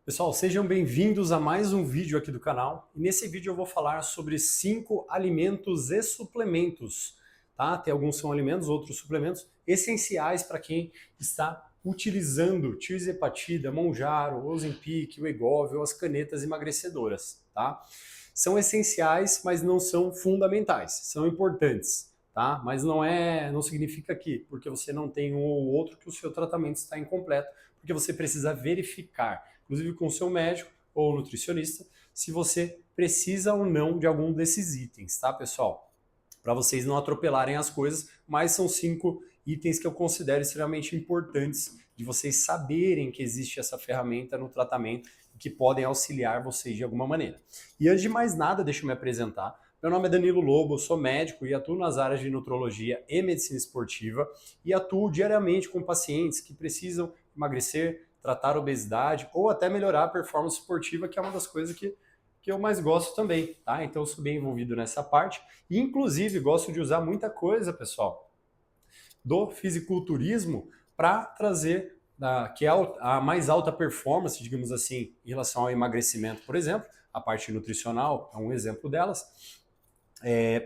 Pessoal, sejam bem-vindos a mais um vídeo aqui do canal. E nesse vídeo eu vou falar sobre 5 alimentos e suplementos, tá? Tem alguns são alimentos, outros suplementos essenciais para quem está utilizando tirzepatida, Mounjaro, Ozempic, Wegovy ou as canetas emagrecedoras, tá? São essenciais, mas não são fundamentais. São importantes, tá? Mas não significa que porque você não tem um ou outro que o seu tratamento está incompleto, porque você precisa verificar, inclusive com o seu médico ou nutricionista, se você precisa ou não de algum desses itens, tá, pessoal? Para vocês não atropelarem as coisas, mas são 5 itens que eu considero extremamente importantes de vocês saberem que existe essa ferramenta no tratamento e que podem auxiliar vocês de alguma maneira. E antes de mais nada, deixa eu me apresentar. Meu nome é Danilo Lobo, eu sou médico e atuo nas áreas de nutrologia e medicina esportiva e atuo diariamente com pacientes que precisam emagrecer, tratar obesidade ou até melhorar a performance esportiva, que é uma das coisas que eu mais gosto também, tá? Então eu sou bem envolvido nessa parte e inclusive gosto de usar muita coisa, pessoal, do fisiculturismo para trazer que é a mais alta performance, digamos assim, em relação ao emagrecimento, por exemplo, a parte nutricional é um exemplo delas,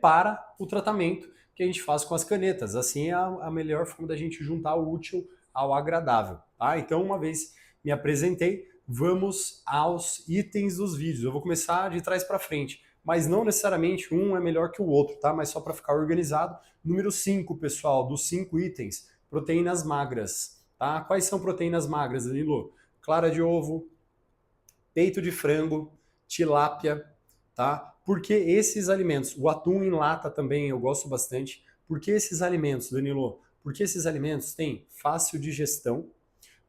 para o tratamento que a gente faz com as canetas. Assim é a melhor forma da gente juntar o útil ao agradável. Tá? Então, uma vez me apresentei, vamos aos itens dos vídeos. Eu vou começar de trás para frente, mas não necessariamente um é melhor que o outro, tá? Mas só para ficar organizado. Número 5, pessoal, dos 5 itens, proteínas magras. Tá? Quais são proteínas magras, Danilo? Clara de ovo, peito de frango, tilápia, tá? Porque esses alimentos, o atum em lata também eu gosto bastante. Porque esses alimentos, Danilo, porque esses alimentos têm fácil digestão,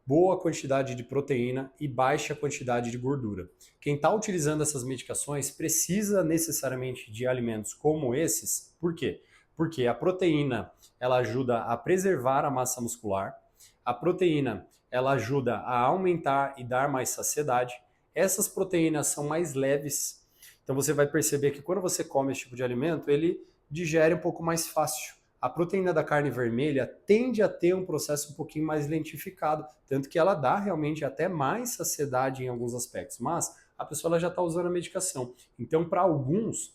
boa quantidade de proteína e baixa quantidade de gordura. Quem está utilizando essas medicações precisa necessariamente de alimentos como esses. Por quê? Porque a proteína ela ajuda a preservar a massa muscular, a proteína ela ajuda a aumentar e dar mais saciedade. Essas proteínas são mais leves, então você vai perceber que quando você come esse tipo de alimento, ele digere um pouco mais fácil. A proteína da carne vermelha tende a ter um processo um pouquinho mais lentificado, tanto que ela dá realmente até mais saciedade em alguns aspectos, mas a pessoa ela já está usando a medicação. Então, para alguns,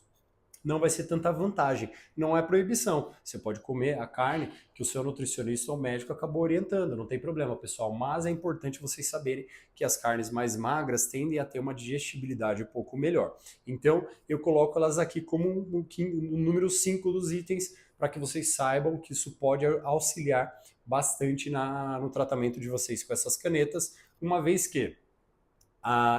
não vai ser tanta vantagem. Não é proibição. Você pode comer a carne que o seu nutricionista ou médico acabou orientando, não tem problema, pessoal. Mas é importante vocês saberem que as carnes mais magras tendem a ter uma digestibilidade um pouco melhor. Então, eu coloco elas aqui como o número 5 dos itens para que vocês saibam que isso pode auxiliar bastante no tratamento de vocês com essas canetas, uma vez que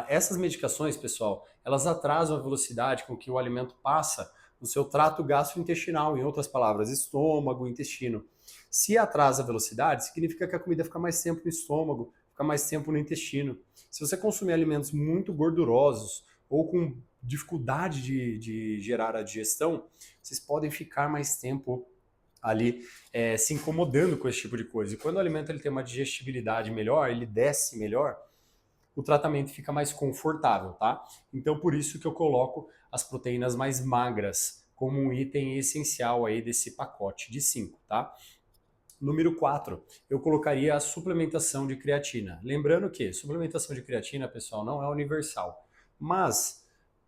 essas medicações, pessoal, elas atrasam a velocidade com que o alimento passa no seu trato gastrointestinal, em outras palavras, estômago, intestino. Se atrasa a velocidade, significa que a comida fica mais tempo no estômago, fica mais tempo no intestino. Se você consumir alimentos muito gordurosos ou com dificuldade de gerar a digestão, vocês podem ficar mais tempo ali se incomodando com esse tipo de coisa. E quando o alimento ele tem uma digestibilidade melhor, ele desce melhor, o tratamento fica mais confortável, tá? Então, por isso que eu coloco as proteínas mais magras como um item essencial aí desse pacote de 5, tá? Número 4, eu colocaria a suplementação de creatina. Lembrando que suplementação de creatina, pessoal, não é universal, mas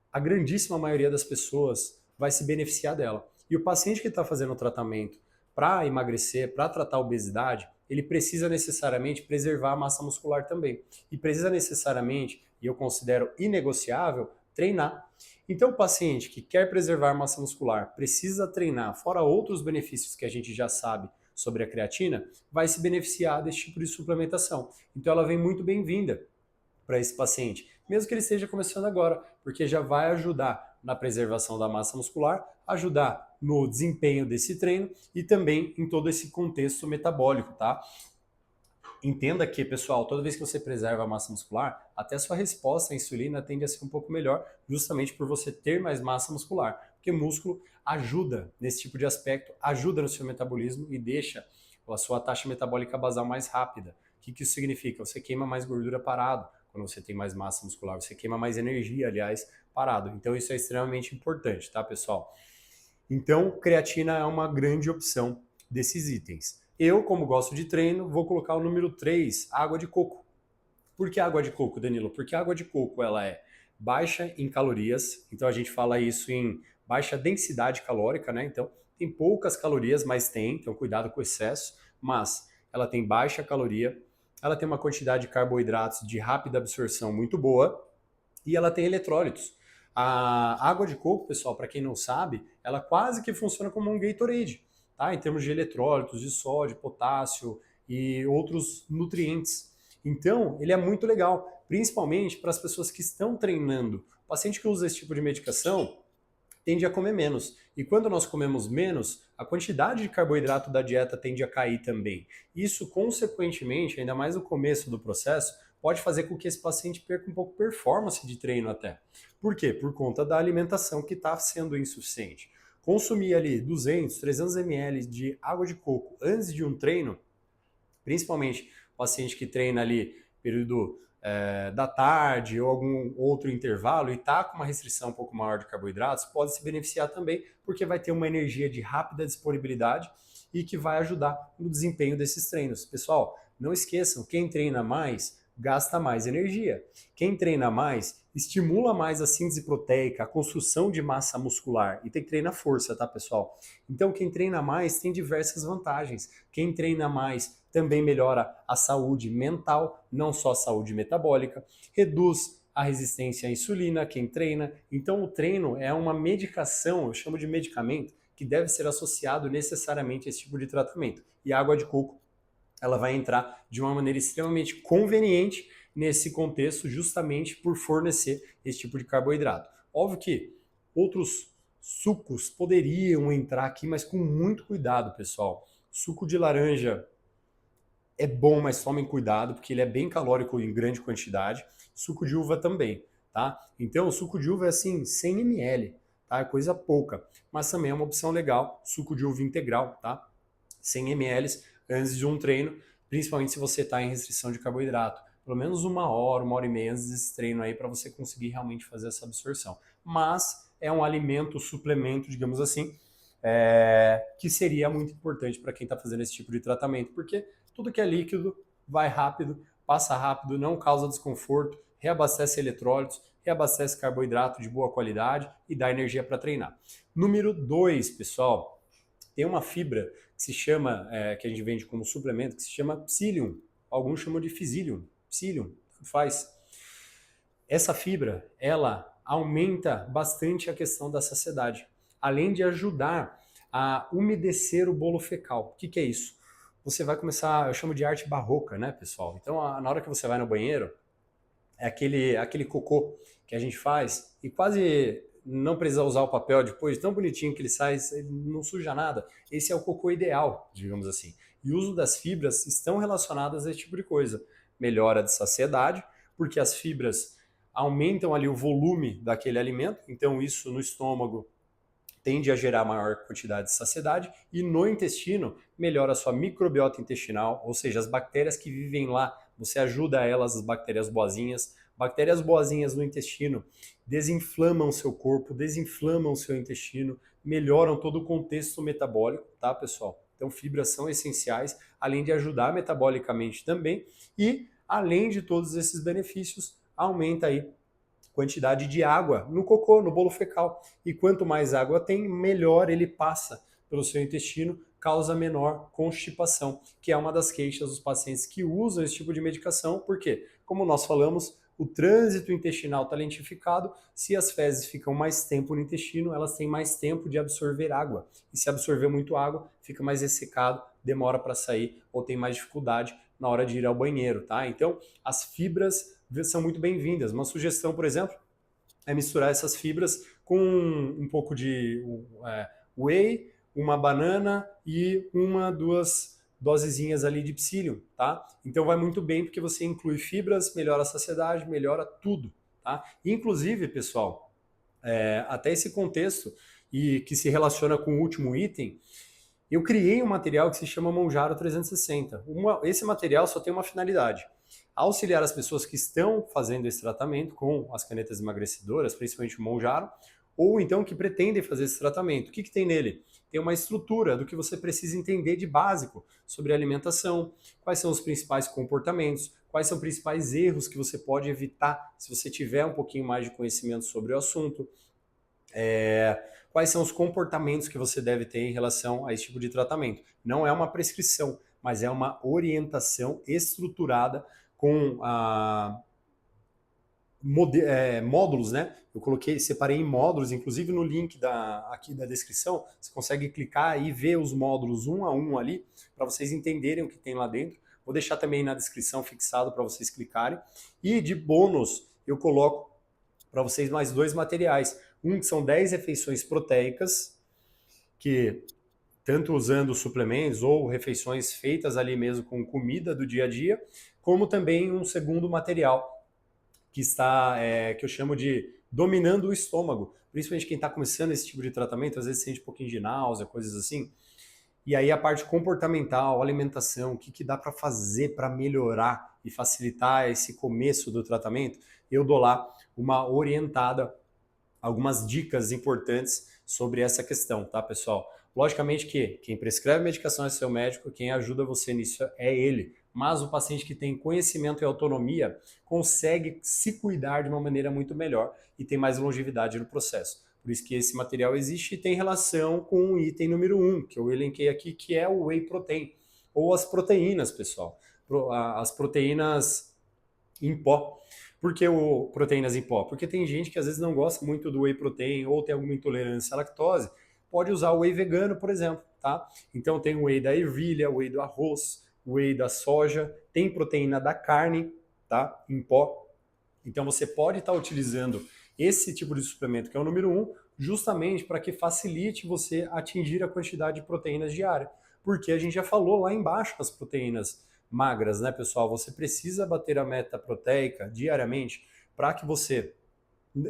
a grandíssima maioria das pessoas vai se beneficiar dela. E o paciente que está fazendo o tratamento para emagrecer, para tratar a obesidade, ele precisa necessariamente preservar a massa muscular também. E precisa necessariamente, e eu considero inegociável, treinar. Então, o paciente que quer preservar a massa muscular precisa treinar, fora outros benefícios que a gente já sabe sobre a creatina, vai se beneficiar desse tipo de suplementação. Então, ela vem muito bem-vinda para esse paciente, mesmo que ele esteja começando agora, porque já vai ajudar na preservação da massa muscular, ajudar no desempenho desse treino e também em todo esse contexto metabólico, tá? Entenda que, pessoal, toda vez que você preserva a massa muscular, até sua resposta à insulina tende a ser um pouco melhor, justamente por você ter mais massa muscular. Porque músculo ajuda nesse tipo de aspecto, ajuda no seu metabolismo e deixa a sua taxa metabólica basal mais rápida. O que isso significa? Você queima mais gordura parado. Quando você tem mais massa muscular, você queima mais energia, aliás, parado. Então isso é extremamente importante, tá, pessoal? Então, creatina é uma grande opção desses itens. Eu, como gosto de treino, vou colocar o número 3, água de coco. Por que água de coco, Danilo? Porque a água de coco ela é baixa em calorias, então a gente fala isso em baixa densidade calórica, né? Então tem poucas calorias, mas tem, então cuidado com o excesso, mas ela tem baixa caloria, ela tem uma quantidade de carboidratos de rápida absorção muito boa e ela tem eletrólitos. A água de coco, pessoal, para quem não sabe, ela quase que funciona como um Gatorade, tá? Em termos de eletrólitos, de sódio, potássio e outros nutrientes. Então, ele é muito legal, principalmente para as pessoas que estão treinando. O paciente que usa esse tipo de medicação tende a comer menos. E quando nós comemos menos, a quantidade de carboidrato da dieta tende a cair também. Isso, consequentemente, ainda mais no começo do processo, pode fazer com que esse paciente perca um pouco de performance de treino até. Por quê? Por conta da alimentação que está sendo insuficiente. Consumir ali 200, 300 ml de água de coco antes de um treino, principalmente o paciente que treina ali período da tarde ou algum outro intervalo e está com uma restrição um pouco maior de carboidratos, pode se beneficiar também, porque vai ter uma energia de rápida disponibilidade e que vai ajudar no desempenho desses treinos. Pessoal, não esqueçam, quem treina mais gasta mais energia. Quem treina mais estimula mais a síntese proteica, a construção de massa muscular e tem que treinar força, tá, pessoal? Então, quem treina mais tem diversas vantagens. Quem treina mais também melhora a saúde mental, não só a saúde metabólica, reduz a resistência à insulina, quem treina. Então, o treino é uma medicação, eu chamo de medicamento, que deve ser associado necessariamente a esse tipo de tratamento. E a água de coco, ela vai entrar de uma maneira extremamente conveniente nesse contexto, justamente por fornecer esse tipo de carboidrato. Óbvio que outros sucos poderiam entrar aqui, mas com muito cuidado, pessoal. Suco de laranja é bom, mas tomem cuidado, porque ele é bem calórico em grande quantidade. Suco de uva também, tá? Então, o suco de uva é assim, 100 ml, tá? É coisa pouca. Mas também é uma opção legal, suco de uva integral, tá? 100 ml antes de um treino, principalmente se você está em restrição de carboidrato. Pelo menos uma hora e meia antes desse treino aí, para você conseguir realmente fazer essa absorção. Mas é um alimento, suplemento, digamos assim, que seria muito importante para quem está fazendo esse tipo de tratamento, porque tudo que é líquido vai rápido, passa rápido, não causa desconforto, reabastece eletrólitos, reabastece carboidrato de boa qualidade e dá energia para treinar. Número 2, pessoal, tem uma fibra que se chama, que a gente vende como suplemento, que se chama psyllium. Alguns chamam de psyllium, faz. Essa fibra, ela aumenta bastante a questão da saciedade, além de ajudar a umedecer o bolo fecal. O que é isso? Você vai começar, eu chamo de arte barroca, né, pessoal? Então, na hora que você vai no banheiro, é aquele cocô que a gente faz e quase não precisa usar o papel depois, tão bonitinho que ele sai, ele não suja nada. Esse é o cocô ideal, digamos assim. E o uso das fibras estão relacionadas a esse tipo de coisa. Melhora de saciedade, porque as fibras aumentam ali o volume daquele alimento, então isso no estômago tende a gerar maior quantidade de saciedade e no intestino melhora a sua microbiota intestinal, ou seja, as bactérias que vivem lá, você ajuda elas, as bactérias boazinhas. Bactérias boazinhas no intestino desinflamam o seu corpo, desinflamam o seu intestino, melhoram todo o contexto metabólico, tá, pessoal? Então, fibras são essenciais, além de ajudar metabolicamente também, e além de todos esses benefícios, aumenta aí quantidade de água no cocô, no bolo fecal. E quanto mais água tem, melhor ele passa pelo seu intestino, causa menor constipação, que é uma das queixas dos pacientes que usam esse tipo de medicação, porque, como nós falamos, o trânsito intestinal está lentificado, se as fezes ficam mais tempo no intestino, elas têm mais tempo de absorver água. E se absorver muito água, fica mais ressecado, demora para sair ou tem mais dificuldade na hora de ir ao banheiro, tá? Então, as fibras são muito bem-vindas. Uma sugestão, por exemplo, é misturar essas fibras com um pouco de whey, uma banana e duas dosezinhas ali de psyllium, tá? Então vai muito bem porque você inclui fibras, melhora a saciedade, melhora tudo, tá? Inclusive, pessoal, até esse contexto e que se relaciona com o último item, eu criei um material que se chama Monjaro 360. Esse material só tem uma finalidade: auxiliar as pessoas que estão fazendo esse tratamento com as canetas emagrecedoras, principalmente o Monjaro, ou então que pretendem fazer esse tratamento. O que tem nele? Tem uma estrutura do que você precisa entender de básico sobre alimentação, quais são os principais comportamentos, quais são os principais erros que você pode evitar se você tiver um pouquinho mais de conhecimento sobre o assunto, quais são os comportamentos que você deve ter em relação a esse tipo de tratamento. Não é uma prescrição, mas é uma orientação estruturada com módulos, né? Eu separei em módulos, inclusive no link aqui da descrição, você consegue clicar e ver os módulos um a um ali, para vocês entenderem o que tem lá dentro. Vou deixar também na descrição fixado para vocês clicarem. E de bônus, eu coloco para vocês mais 2 materiais. Um que são 10 refeições proteicas, que tanto usando suplementos ou refeições feitas ali mesmo com comida do dia a dia, como também um segundo material que que eu chamo de dominando o estômago. Principalmente quem está começando esse tipo de tratamento, às vezes sente um pouquinho de náusea, coisas assim. E aí a parte comportamental, alimentação, o que dá para fazer para melhorar e facilitar esse começo do tratamento, eu dou lá uma orientada, algumas dicas importantes sobre essa questão, tá, pessoal? Logicamente que quem prescreve medicação é seu médico, quem ajuda você nisso é ele. Mas o paciente que tem conhecimento e autonomia consegue se cuidar de uma maneira muito melhor e tem mais longevidade no processo. Por isso que esse material existe e tem relação com o item número 1, que eu elenquei aqui, que é o Whey Protein, ou as proteínas, pessoal. As proteínas em pó. Por que proteínas em pó? Porque tem gente que às vezes não gosta muito do whey protein ou tem alguma intolerância à lactose, pode usar o whey vegano, por exemplo, tá? Então tem o whey da ervilha, o whey do arroz, o whey da soja, tem proteína da carne, tá? Em pó. Então você pode estar utilizando esse tipo de suplemento, que é o número 1, justamente para que facilite você atingir a quantidade de proteínas diária. Porque a gente já falou lá embaixo as proteínas magras, né, pessoal? Você precisa bater a meta proteica diariamente para que você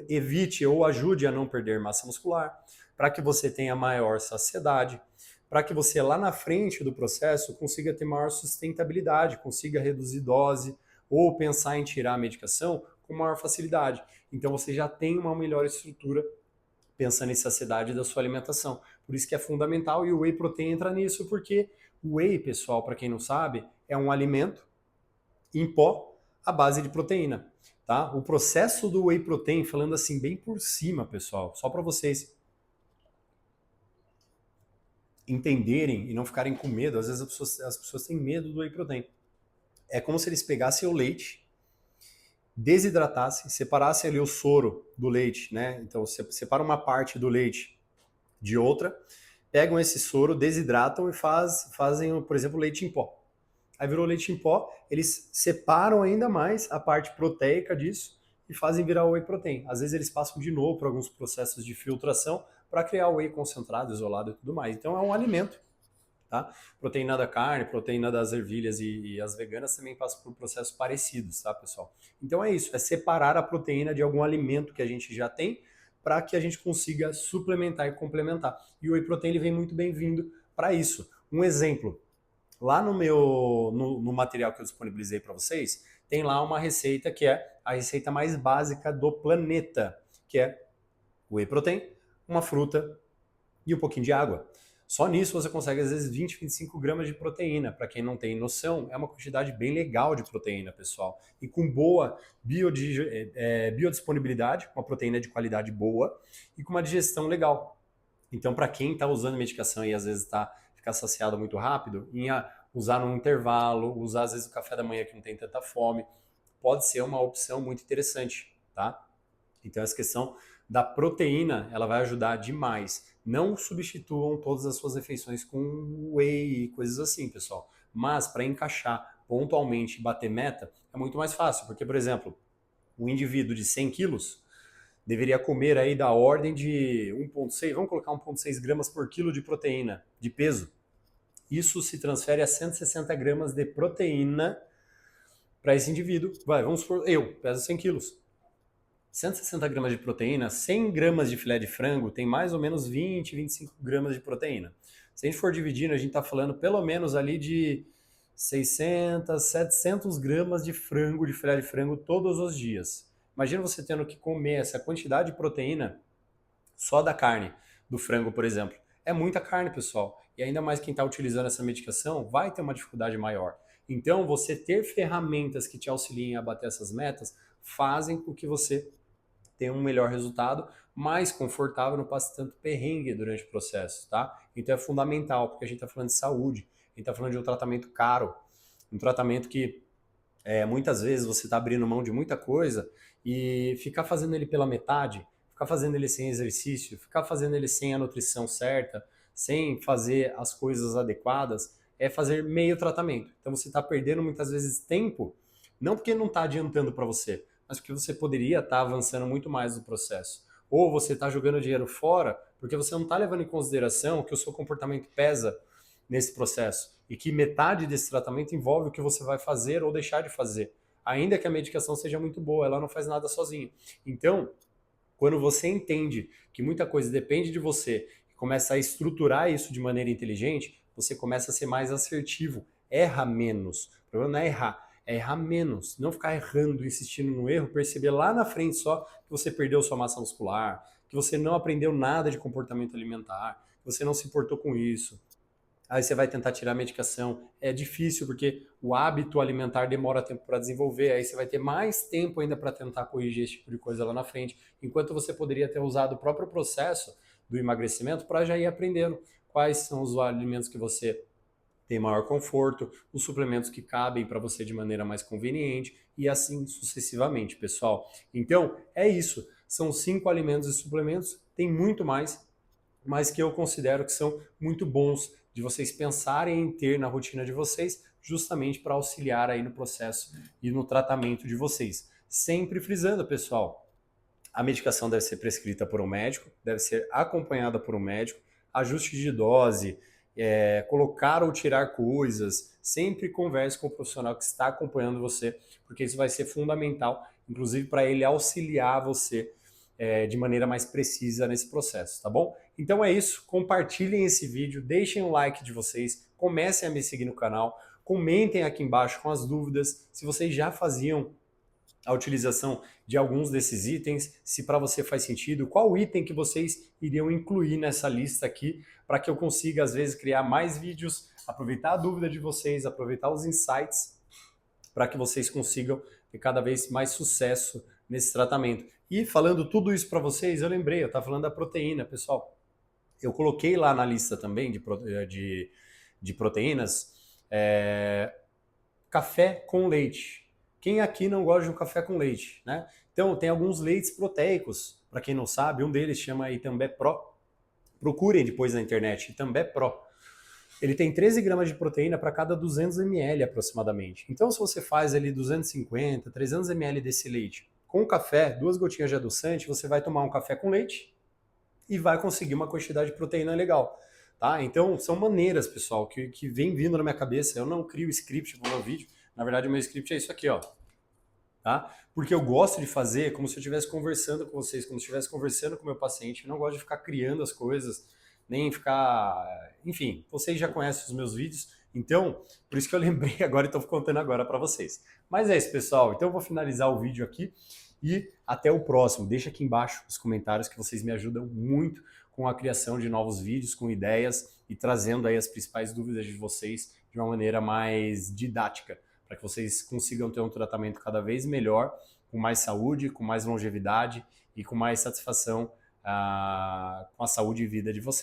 evite ou ajude a não perder massa muscular, para que você tenha maior saciedade, para que você lá na frente do processo consiga ter maior sustentabilidade, consiga reduzir dose ou pensar em tirar a medicação com maior facilidade. Então você já tem uma melhor estrutura pensando em saciedade da sua alimentação. Por isso que é fundamental e o whey protein entra nisso, porque o whey, pessoal, para quem não sabe, é um alimento em pó à base de proteína. Tá? O processo do whey protein, falando assim bem por cima, pessoal, só para vocês entenderem e não ficarem com medo, às vezes as pessoas têm medo do whey protein. É como se eles pegassem o leite, desidratassem, separassem ali o soro do leite, né? Então você separa uma parte do leite de outra, pegam esse soro, desidratam e fazem, por exemplo, leite em pó. Aí virou leite em pó, eles separam ainda mais a parte proteica disso e fazem virar whey protein. Às vezes eles passam de novo por alguns processos de filtração para criar o whey concentrado, isolado e tudo mais. Então é um alimento, tá? Proteína da carne, proteína das ervilhas e as veganas também passam por processos parecidos, tá, pessoal? Então é isso, é separar a proteína de algum alimento que a gente já tem para que a gente consiga suplementar e complementar. E o whey protein ele vem muito bem-vindo para isso. Um exemplo, lá no material que eu disponibilizei para vocês, tem lá uma receita que é a receita mais básica do planeta, que é whey protein, uma fruta e um pouquinho de água. Só nisso você consegue às vezes 20, 25 gramas de proteína. Para quem não tem noção, é uma quantidade bem legal de proteína, pessoal. E com boa biodisponibilidade, uma proteína de qualidade boa e com uma digestão legal. Então, para quem está usando medicação e às vezes fica saciado muito rápido, usar num intervalo, usar às vezes o café da manhã que não tem tanta fome, pode ser uma opção muito interessante, tá? Então, essa questão da proteína, ela vai ajudar demais. Não substituam todas as suas refeições com whey e coisas assim, pessoal. Mas para encaixar pontualmente e bater meta, é muito mais fácil. Porque, por exemplo, um indivíduo de 100 quilos deveria comer aí da ordem de 1,6, vamos colocar 1,6 gramas por quilo de proteína, de peso. Isso se transfere a 160 gramas de proteína para esse indivíduo. Vamos supor, eu peso 100 quilos. 160 gramas de proteína, 100 gramas de filé de frango tem mais ou menos 20, 25 gramas de proteína. Se a gente for dividindo, a gente está falando pelo menos ali de 600, 700 gramas de frango, de filé de frango todos os dias. Imagina você tendo que comer essa quantidade de proteína só da carne, do frango, por exemplo. É muita carne, pessoal. E ainda mais quem está utilizando essa medicação vai ter uma dificuldade maior. Então, você ter ferramentas que te auxiliem a bater essas metas fazem com que você tenha um melhor resultado, mais confortável, não passe tanto perrengue durante o processo, tá? Então é fundamental, porque a gente está falando de saúde, a gente está falando de um tratamento caro, um tratamento que muitas vezes você está abrindo mão de muita coisa e ficar fazendo ele pela metade, ficar fazendo ele sem exercício, ficar fazendo ele sem a nutrição certa, sem fazer as coisas adequadas, é fazer meio tratamento. Então você está perdendo muitas vezes tempo, não porque não está adiantando para você, mas porque você poderia estar avançando muito mais no processo. Ou você está jogando dinheiro fora porque você não está levando em consideração que o seu comportamento pesa nesse processo e que metade desse tratamento envolve o que você vai fazer ou deixar de fazer. Ainda que a medicação seja muito boa, ela não faz nada sozinha. Então, quando você entende que muita coisa depende de você e começa a estruturar isso de maneira inteligente, você começa a ser mais assertivo, erra menos. O problema não é errar, é errar menos. Não ficar errando, insistindo no erro, perceber lá na frente só que você perdeu sua massa muscular, que você não aprendeu nada de comportamento alimentar, que você não se importou com isso. Aí você vai tentar tirar a medicação. É difícil porque o hábito alimentar demora tempo para desenvolver. Aí você vai ter mais tempo ainda para tentar corrigir esse tipo de coisa lá na frente. Enquanto você poderia ter usado o próprio processo do emagrecimento para já ir aprendendo quais são os alimentos que você tem maior conforto, os suplementos que cabem para você de maneira mais conveniente e assim sucessivamente, pessoal. Então, é isso. São 5 alimentos e suplementos. Tem muito mais, mas que eu considero que são muito bons de vocês pensarem em ter na rotina de vocês, justamente para auxiliar aí no processo e no tratamento de vocês. Sempre frisando, pessoal, a medicação deve ser prescrita por um médico, deve ser acompanhada por um médico, ajuste de dose, colocar ou tirar coisas, sempre converse com o profissional que está acompanhando você, porque isso vai ser fundamental, inclusive para ele auxiliar você de maneira mais precisa nesse processo, tá bom? Então é isso, compartilhem esse vídeo, deixem um like de vocês, comecem a me seguir no canal, comentem aqui embaixo com as dúvidas, se vocês já faziam a utilização de alguns desses itens, se para você faz sentido, qual item que vocês iriam incluir nessa lista aqui, para que eu consiga, às vezes, criar mais vídeos, aproveitar a dúvida de vocês, aproveitar os insights, para que vocês consigam ter cada vez mais sucesso nesse tratamento. E falando tudo isso para vocês, eu lembrei, eu estava falando da proteína, pessoal. Eu coloquei lá na lista também de proteínas café com leite. Quem aqui não gosta de um café com leite, né? Então, tem alguns leites proteicos, para quem não sabe, um deles chama Itambé Pro. Procurem depois na internet, Itambé Pro. Ele tem 13 gramas de proteína para cada 200 ml aproximadamente. Então, se você faz ali 250, 300 ml desse leite com café, 2 gotinhas de adoçante, você vai tomar um café com leite e vai conseguir uma quantidade de proteína legal. Tá? Então, são maneiras, pessoal, que vem vindo na minha cabeça. Eu não crio script para o meu vídeo. Na verdade, o meu script é isso aqui, ó. Tá? Porque eu gosto de fazer como se eu estivesse conversando com vocês, como se eu estivesse conversando com o meu paciente. Eu não gosto de ficar criando as coisas, nem ficar... Enfim, vocês já conhecem os meus vídeos, então, por isso que eu lembrei agora e estou contando agora para vocês. Mas é isso, pessoal. Então, eu vou finalizar o vídeo aqui e até o próximo. Deixa aqui embaixo os comentários que vocês me ajudam muito com a criação de novos vídeos, com ideias e trazendo aí as principais dúvidas de vocês de uma maneira mais didática, para que vocês consigam ter um tratamento cada vez melhor, com mais saúde, com mais longevidade e com mais satisfação com a saúde e vida de vocês.